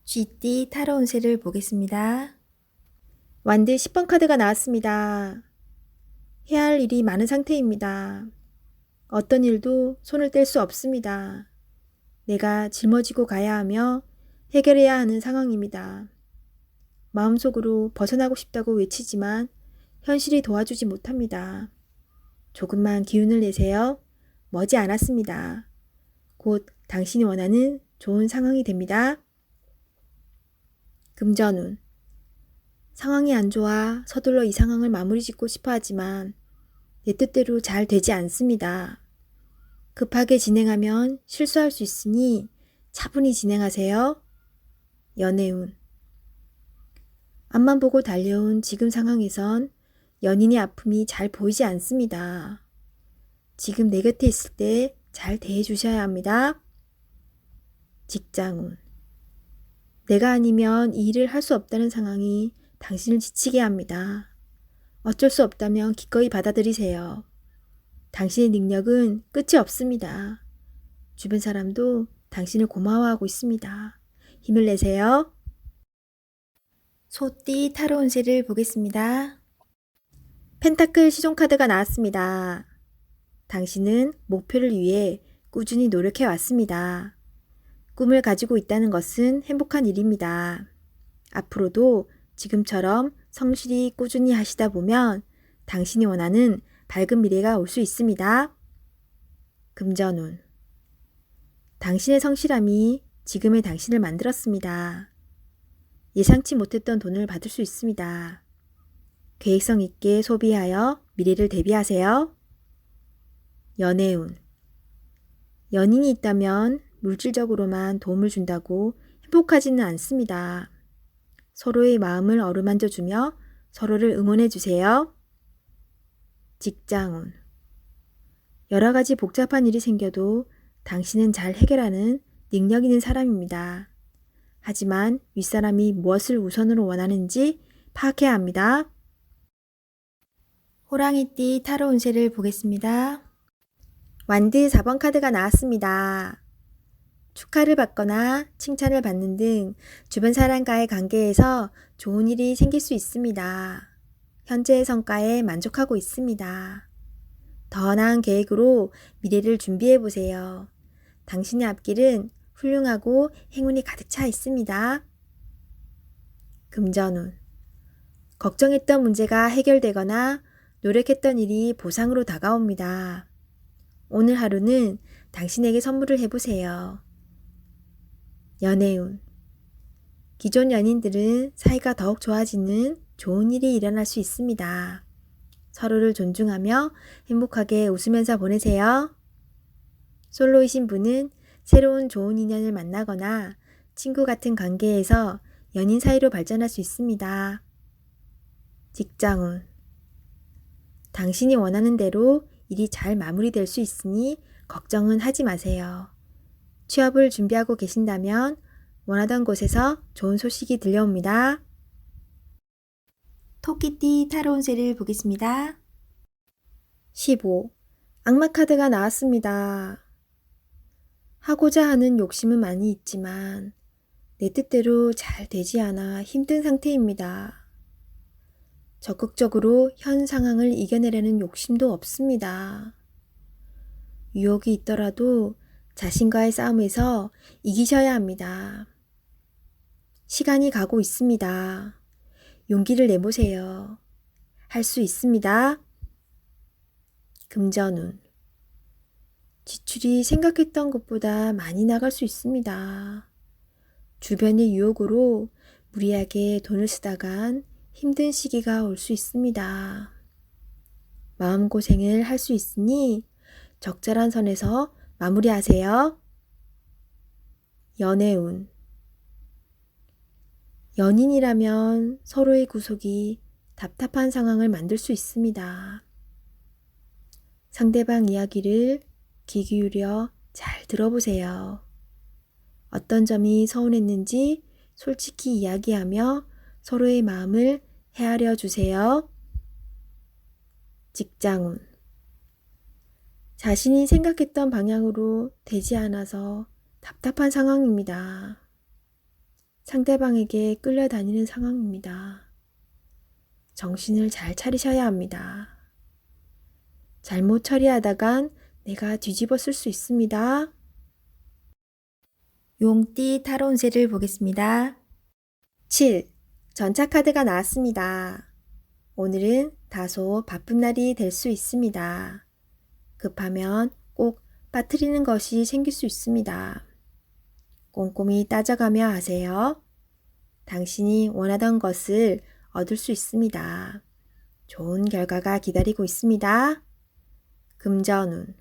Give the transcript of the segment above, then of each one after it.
쥐띠 타로 운세를 보겠습니다. 완드 10번 카드가 나왔습니다. 해야 할 일이 많은 상태입니다. 어떤 일도 손을 뗄 수 없습니다. 내가 짊어지고 가야 하며 해결해야 하는 상황입니다. 마음속으로 벗어나고 싶다고 외치지만 현실이 도와주지 못합니다. 조금만 기운을 내세요. 머지 않았습니다. 곧 당신이 원하는 좋은 상황이 됩니다. 금전운. 상황이 안 좋아 서둘러 이 상황을 마무리 짓고 싶어 하지만 내 뜻대로 잘 되지 않습니다. 급하게 진행하면 실수할 수 있으니 차분히 진행하세요. 연애운. 앞만 보고 달려온 지금 상황에선 연인의 아픔이 잘 보이지 않습니다. 지금 내 곁에 있을 때 잘 대해 주셔야 합니다. 직장운. 내가 아니면 이 일을 할 수 없다는 상황이 당신을 지치게 합니다. 어쩔 수 없다면 기꺼이 받아들이세요. 당신의 능력은 끝이 없습니다. 주변 사람도 당신을 고마워하고 있습니다. 힘을 내세요. 소띠 타로 운세를 보겠습니다. 펜타클 시종 카드가 나왔습니다. 당신은 목표를 위해 꾸준히 노력해 왔습니다. 꿈을 가지고 있다는 것은 행복한 일입니다. 앞으로도 지금처럼 성실히 꾸준히 하시다 보면 당신이 원하는 밝은 미래가 올 수 있습니다. 금전운. 당신의 성실함이 지금의 당신을 만들었습니다. 예상치 못했던 돈을 받을 수 있습니다. 계획성 있게 소비하여 미래를 대비하세요. 연애운. 연인이 있다면 물질적으로만 도움을 준다고 행복하지는 않습니다. 서로의 마음을 어루만져주며 서로를 응원해주세요. 직장운. 여러 가지 복잡한 일이 생겨도 당신은 잘 해결하는 능력 있는 사람입니다. 하지만 윗사람이 무엇을 우선으로 원하는지 파악해야 합니다. 호랑이띠 타로 운세를 보겠습니다. 완드 4번 카드가 나왔습니다. 축하를 받거나 칭찬을 받는 등 주변 사람과의 관계에서 좋은 일이 생길 수 있습니다. 현재의 성과에 만족하고 있습니다. 더 나은 계획으로 미래를 준비해 보세요. 당신의 앞길은 훌륭하고 행운이 가득 차 있습니다. 금전운. 걱정했던 문제가 해결되거나 노력했던 일이 보상으로 다가옵니다. 오늘 하루는 당신에게 선물을 해보세요. 연애운. 기존 연인들은 사이가 더욱 좋아지는 좋은 일이 일어날 수 있습니다. 서로를 존중하며 행복하게 웃으면서 보내세요. 솔로이신 분은 새로운 좋은 인연을 만나거나 친구 같은 관계에서 연인 사이로 발전할 수 있습니다. 직장운. 당신이 원하는 대로 일이 잘 마무리될 수 있으니 걱정은 하지 마세요. 취업을 준비하고 계신다면 원하던 곳에서 좋은 소식이 들려옵니다. 토끼띠 타로 운세를 보겠습니다. 15. 악마 카드가 나왔습니다. 하고자 하는 욕심은 많이 있지만 내 뜻대로 잘 되지 않아 힘든 상태입니다. 적극적으로 현 상황을 이겨내려는 욕심도 없습니다. 유혹이 있더라도 자신과의 싸움에서 이기셔야 합니다. 시간이 가고 있습니다. 용기를 내보세요. 할 수 있습니다. 금전운. 지출이 생각했던 것보다 많이 나갈 수 있습니다. 주변의 유혹으로 무리하게 돈을 쓰다간 힘든 시기가 올 수 있습니다. 마음고생을 할 수 있으니 적절한 선에서 마무리하세요. 연애운. 연인이라면 서로의 구속이 답답한 상황을 만들 수 있습니다. 상대방 이야기를 귀 기울여 잘 들어보세요. 어떤 점이 서운했는지 솔직히 이야기하며 서로의 마음을 헤아려 주세요. 직장운. 자신이 생각했던 방향으로 되지 않아서 답답한 상황입니다. 상대방에게 끌려다니는 상황입니다. 정신을 잘 차리셔야 합니다. 잘못 처리하다간 내가 뒤집어 쓸 수 있습니다. 용띠 타로 운세를 보겠습니다. 7. 전차카드가 나왔습니다. 오늘은 다소 바쁜 날이 될 수 있습니다. 급하면 꼭 빠뜨리는 것이 생길 수 있습니다. 꼼꼼히 따져가며 하세요. 당신이 원하던 것을 얻을 수 있습니다. 좋은 결과가 기다리고 있습니다. 금전운.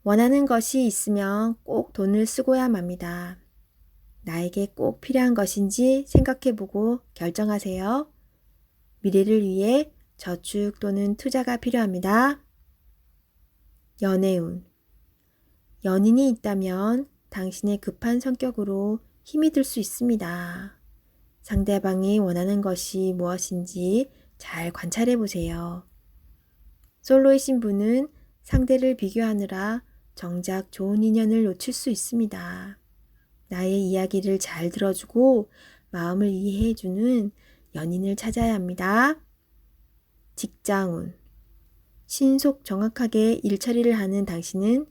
원하는 것이 있으면 꼭 돈을 쓰고야 맙니다. 나에게 꼭 필요한 것인지 생각해보고 결정하세요. 미래를 위해 저축 또는 투자가 필요합니다. 연애운. 연인이 있다면 당신의 급한 성격으로 힘이 들 수 있습니다. 상대방이 원하는 것이 무엇인지 잘 관찰해 보세요. 솔로이신 분은 상대를 비교하느라 정작 좋은 인연을 놓칠 수 있습니다. 나의 이야기를 잘 들어주고 마음을 이해해주는 연인을 찾아야 합니다. 직장운. 신속 정확하게 일처리를 하는 당신은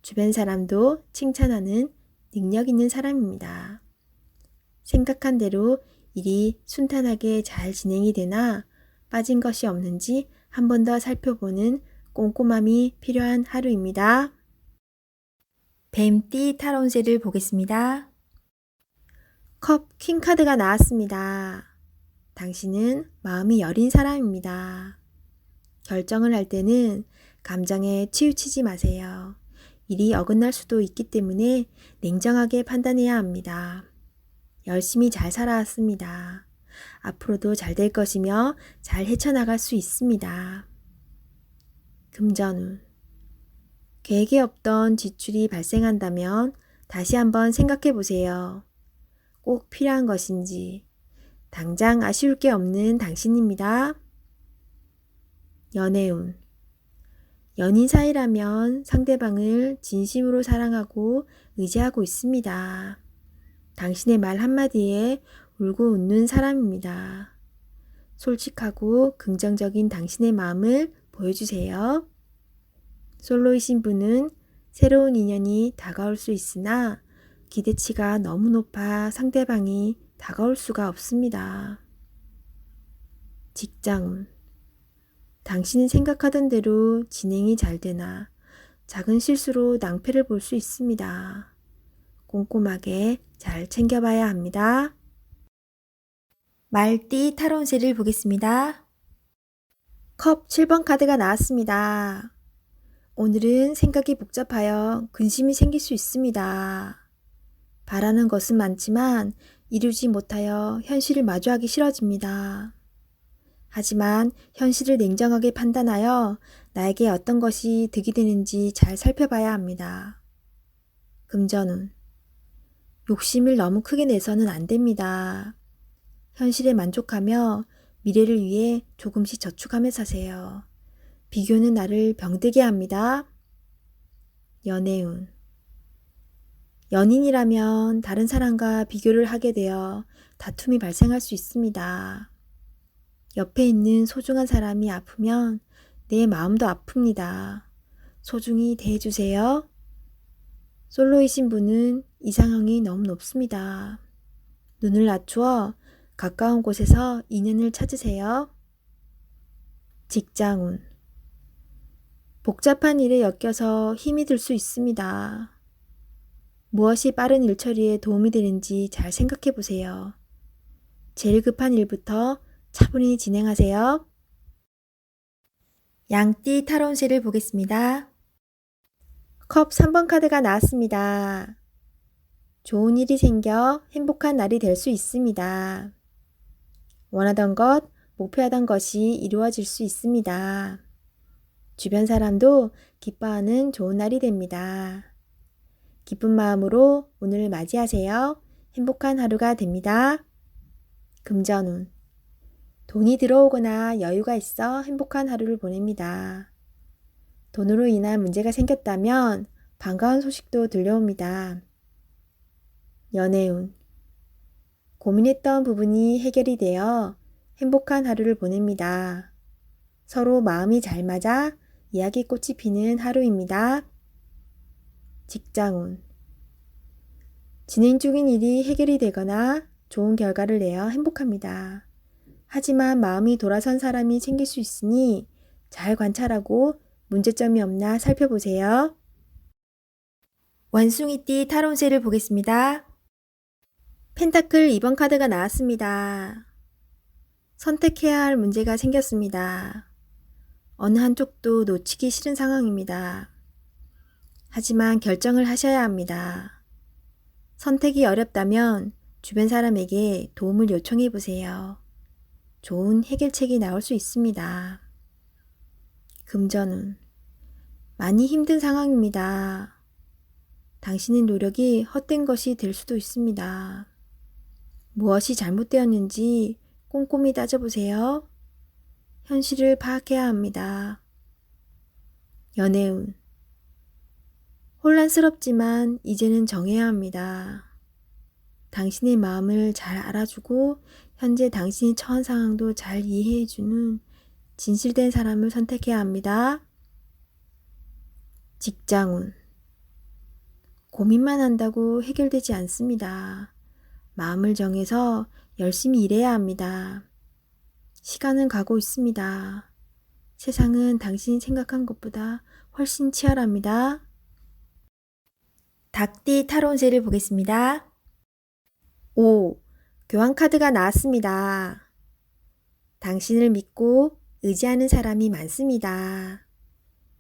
주변 사람도 칭찬하는 능력 있는 사람입니다. 생각한 대로 일이 순탄하게 잘 진행이 되나 빠진 것이 없는지 한 번 더 살펴보는 꼼꼼함이 필요한 하루입니다. 뱀띠 타로 운세를 보겠습니다. 컵 킹카드가 나왔습니다. 당신은 마음이 여린 사람입니다. 결정을 할 때는 감정에 치우치지 마세요. 일이 어긋날 수도 있기 때문에 냉정하게 판단해야 합니다. 열심히 잘 살아왔습니다. 앞으로도 잘 될 것이며 잘 헤쳐나갈 수 있습니다. 금전운. 계획에 없던 지출이 발생한다면 다시 한번 생각해 보세요. 꼭 필요한 것인지. 당장 아쉬울 게 없는 당신입니다. 연애운. 연인 사이라면 상대방을 진심으로 사랑하고 의지하고 있습니다. 당신의 말 한마디에 울고 웃는 사람입니다. 솔직하고 긍정적인 당신의 마음을 보여주세요. 솔로이신 분은 새로운 인연이 다가올 수 있으나 기대치가 너무 높아 상대방이 다가올 수가 없습니다. 직장운. 당신이 생각하던 대로 진행이 잘 되나 작은 실수로 낭패를 볼 수 있습니다. 꼼꼼하게 잘 챙겨봐야 합니다. 말띠 타로 운세를 보겠습니다. 컵 7번 카드가 나왔습니다. 오늘은 생각이 복잡하여 근심이 생길 수 있습니다. 바라는 것은 많지만 이루지 못하여 현실을 마주하기 싫어집니다. 하지만 현실을 냉정하게 판단하여 나에게 어떤 것이 득이 되는지 잘 살펴봐야 합니다. 금전운. 욕심을 너무 크게 내서는 안 됩니다. 현실에 만족하며 미래를 위해 조금씩 저축하며 사세요. 비교는 나를 병들게 합니다. 연애운. 연인이라면 다른 사람과 비교를 하게 되어 다툼이 발생할 수 있습니다. 옆에 있는 소중한 사람이 아프면 내 마음도 아픕니다. 소중히 대해주세요. 솔로이신 분은 이 상황이 너무 높습니다. 눈을 낮추어 가까운 곳에서 인연을 찾으세요. 직장운. 복잡한 일에 엮여서 힘이 들 수 있습니다. 무엇이 빠른 일 처리에 도움이 되는지 잘 생각해 보세요. 제일 급한 일부터 차분히 진행하세요. 양띠 타로 운세를 보겠습니다. 컵 3번 카드가 나왔습니다. 좋은 일이 생겨 행복한 날이 될 수 있습니다. 원하던 것, 목표하던 것이 이루어질 수 있습니다. 주변 사람도 기뻐하는 좋은 날이 됩니다. 기쁜 마음으로 오늘을 맞이하세요. 행복한 하루가 됩니다. 금전운. 돈이 들어오거나 여유가 있어 행복한 하루를 보냅니다. 돈으로 인한 문제가 생겼다면 반가운 소식도 들려옵니다. 연애운. 고민했던 부분이 해결이 되어 행복한 하루를 보냅니다. 서로 마음이 잘 맞아 이야기꽃이 피는 하루입니다. 직장운. 진행 중인 일이 해결이 되거나 좋은 결과를 내어 행복합니다. 하지만 마음이 돌아선 사람이 생길 수 있으니 잘 관찰하고 문제점이 없나 살펴보세요. 원숭이띠 타로운세를 보겠습니다. 펜타클 2번 카드가 나왔습니다. 선택해야 할 문제가 생겼습니다. 어느 한쪽도 놓치기 싫은 상황입니다. 하지만 결정을 하셔야 합니다. 선택이 어렵다면 주변 사람에게 도움을 요청해 보세요. 좋은 해결책이 나올 수 있습니다. 금전운. 많이 힘든 상황입니다. 당신의 노력이 헛된 것이 될 수도 있습니다. 무엇이 잘못되었는지 꼼꼼히 따져보세요. 현실을 파악해야 합니다. 연애운. 혼란스럽지만 이제는 정해야 합니다. 당신의 마음을 잘 알아주고 현재 당신이 처한 상황도 잘 이해해주는 진실된 사람을 선택해야 합니다. 직장운. 고민만 한다고 해결되지 않습니다. 마음을 정해서 열심히 일해야 합니다. 시간은 가고 있습니다. 세상은 당신이 생각한 것보다 훨씬 치열합니다. 닭띠 타로운세를 보겠습니다. 5. 교환 카드가 나왔습니다. 당신을 믿고 의지하는 사람이 많습니다.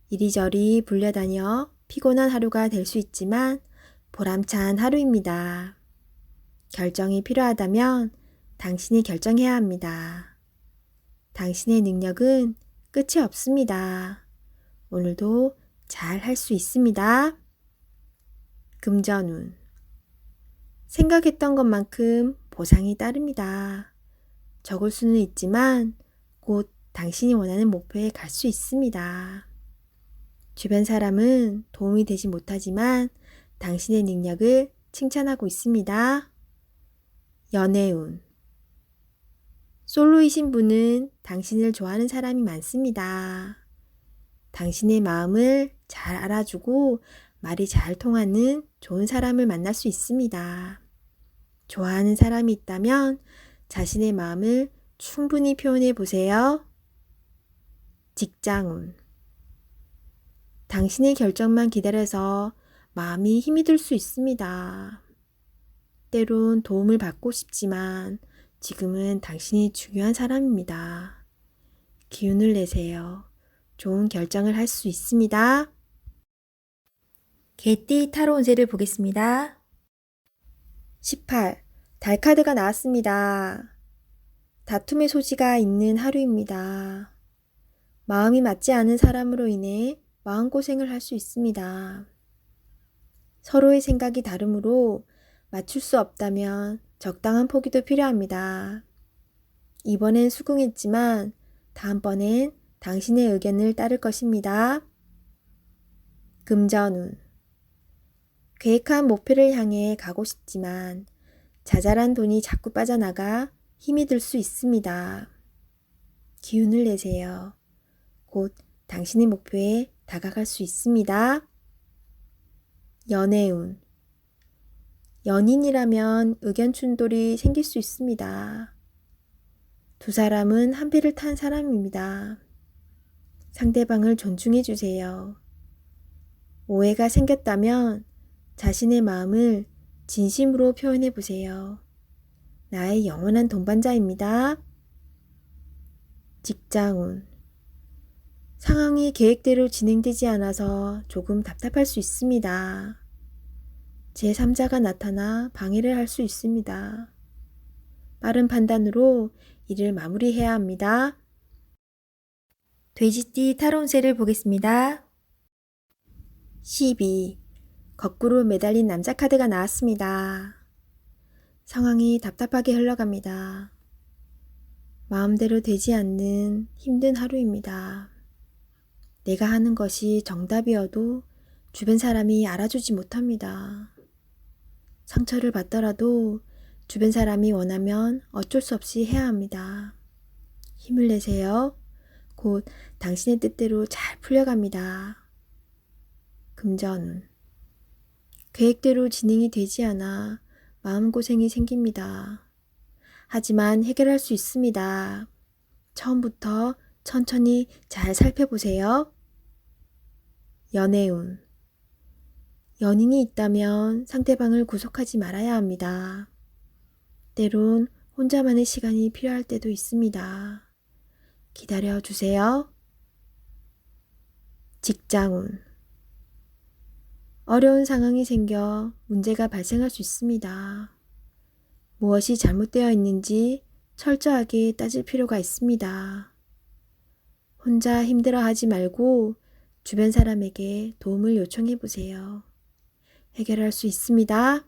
이리저리 불려다녀 피곤한 하루가 될 수 있지만 보람찬 하루입니다. 결정이 필요하다면 당신이 결정해야 합니다. 당신의 능력은 끝이 없습니다. 오늘도 잘 할 수 있습니다. 금전운. 생각했던 것만큼 보상이 따릅니다. 적을 수는 있지만 곧 당신이 원하는 목표에 갈 수 있습니다. 주변 사람은 도움이 되지 못하지만 당신의 능력을 칭찬하고 있습니다. 연애운. 솔로이신 분은 당신을 좋아하는 사람이 많습니다. 당신의 마음을 잘 알아주고 말이 잘 통하는 좋은 사람을 만날 수 있습니다. 좋아하는 사람이 있다면 자신의 마음을 충분히 표현해 보세요. 직장운. 당신의 결정만 기다려서 마음이 힘이 들 수 있습니다. 때론 도움을 받고 싶지만 지금은 당신이 중요한 사람입니다. 기운을 내세요. 좋은 결정을 할 수 있습니다. 개띠 타로운세를 보겠습니다. 18. 달 카드가 나왔습니다. 다툼의 소지가 있는 하루입니다. 마음이 맞지 않은 사람으로 인해 마음고생을 할 수 있습니다. 서로의 생각이 다르므로 맞출 수 없다면 적당한 포기도 필요합니다. 이번엔 수긍했지만 다음번엔 당신의 의견을 따를 것입니다. 금전운. 계획한 목표를 향해 가고 싶지만 자잘한 돈이 자꾸 빠져나가 힘이 들 수 있습니다. 기운을 내세요. 곧 당신의 목표에 다가갈 수 있습니다. 연애운. 연인이라면 의견 충돌이 생길 수 있습니다. 두 사람은 한 배를 탄 사람입니다. 상대방을 존중해 주세요. 오해가 생겼다면 자신의 마음을 진심으로 표현해 보세요. 나의 영원한 동반자입니다. 직장운. 상황이 계획대로 진행되지 않아서 조금 답답할 수 있습니다. 제3자가 나타나 방해를 할 수 있습니다. 빠른 판단으로 일을 마무리해야 합니다. 돼지띠 타로운세를 보겠습니다. 12. 거꾸로 매달린 남자 카드가 나왔습니다. 상황이 답답하게 흘러갑니다. 마음대로 되지 않는 힘든 하루입니다. 내가 하는 것이 정답이어도 주변 사람이 알아주지 못합니다. 상처를 받더라도 주변 사람이 원하면 어쩔 수 없이 해야 합니다. 힘을 내세요. 곧 당신의 뜻대로 잘 풀려갑니다. 금전운. 계획대로 진행이 되지 않아 마음고생이 생깁니다. 하지만 해결할 수 있습니다. 처음부터 천천히 잘 살펴보세요. 연애운. 연인이 있다면 상대방을 구속하지 말아야 합니다. 때론 혼자만의 시간이 필요할 때도 있습니다. 기다려 주세요. 직장운. 어려운 상황이 생겨 문제가 발생할 수 있습니다. 무엇이 잘못되어 있는지 철저하게 따질 필요가 있습니다. 혼자 힘들어하지 말고 주변 사람에게 도움을 요청해 보세요. 해결할 수 있습니다.